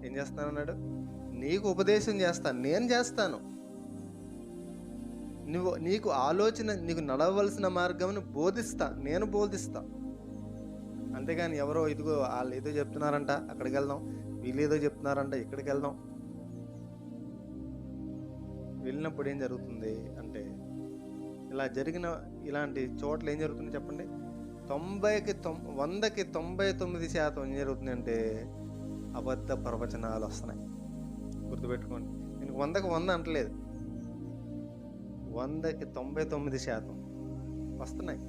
ఏం చేస్తానన్నాడు? నీకు ఉపదేశం చేస్తాను. నేను చేస్తాను. నీకు ఆలోచన, నీకు నడవవలసిన మార్గమును బోధిస్తా. నేను బోధిస్తా. అంతేగాని ఎవరో ఇదిగో ఆళ్ళేదో చెప్తున్నారంట అక్కడికెళ్దాం. వీళ్ళేదో చెప్తున్నారంట ఇక్కడికెళ్దాం. వెళ్ళినప్పుడు ఏం జరుగుతుంది అంటే, ఇలాంటి చోట్ల ఏం జరుగుతుంది చెప్పండి? 100కి 99% ఏం జరుగుతుందంటే అబద్ధ ప్రవచనాలొస్తున్నాయి. గుర్తుపెట్టుకోండి. నేను 100కి 100 అంటలేదు. 100కి 99% వస్తున్నాయి.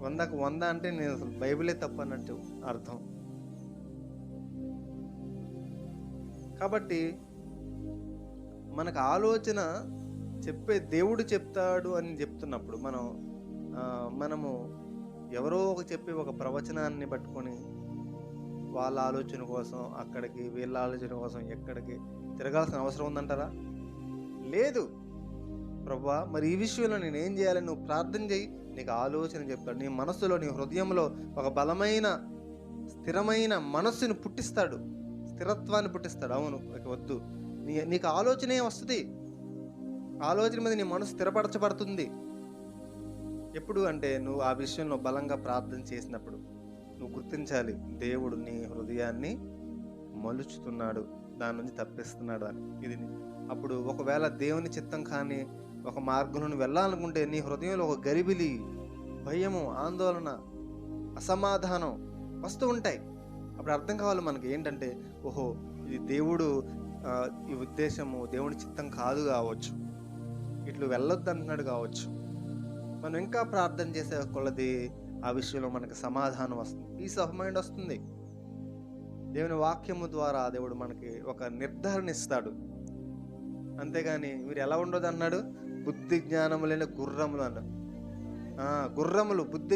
100కి 100 అంటే నేను అసలు బైబిలే తప్పన్నట్టు అర్థం. కాబట్టి మనకు ఆలోచన దేవుడు చెప్తాడు అని చెప్తున్నప్పుడు మనము ఎవరో చెప్పే ఒక ప్రవచనాన్ని పట్టుకొని వాళ్ళ ఆలోచన కోసం అక్కడికి, వీళ్ళ ఆలోచన కోసం ఎక్కడికి తిరగాల్సిన అవసరం ఉందంటారా? లేదు. ప్రభువా, మరి ఈ విషయంలో నేనేం చేయాలి? నువ్వు ప్రార్థన చెయ్యి, నీకు ఆలోచన చెప్తాడు. నీ మనస్సులో, నీ హృదయంలో ఒక బలమైన, స్థిరమైన మనస్సును పుట్టిస్తాడు, స్థిరత్వాన్ని పుట్టిస్తాడు. అవును, ఇక వద్దు, నీకు ఆలోచనే వస్తుంది. ఆలోచన మీద నీ మనసు స్థిరపరచబడుతుంది. ఎప్పుడు అంటే నువ్వు ఆ విషయంలో బలంగా ప్రార్థన చేసినప్పుడు నువ్వు గుర్తించాలి, దేవుడు నీ హృదయాన్ని మలుచుతున్నాడు, దాని నుంచి తప్పిస్తున్నాడు అని. అప్పుడు ఒకవేళ దేవుని చిత్తం కాని ఒక మార్గంలో వెళ్ళాలనుకుంటే నీ హృదయంలో ఒక గరిబిలి, భయము, ఆందోళన, అసమాధానం వస్తూ ఉంటాయి. అప్పుడు అర్థం కావాలి మనకి ఏంటంటే, ఓహో, ఇది దేవుడు ఈ ఉద్దేశము దేవుని చిత్తం కాదు కావచ్చు, ఇట్లు వెళ్ళొద్దు అంటున్నాడు కావచ్చు. మనం ఇంకా ప్రార్థన చేసే కొలది ఆ విషయంలో మనకు సమాధానం వస్తుంది, పీస్ ఆఫ్ మైండ్ వస్తుంది. దేవుని వాక్యము ద్వారా దేవుడు మనకి ఒక నిర్ధారణ ఇస్తాడు. అంతేగాని మీరు ఎలా ఉండదు అన్నాడు? బుద్ధి జ్ఞానము లేని గుర్రములు అన్నాడు. గుర్రములు, బుద్ధి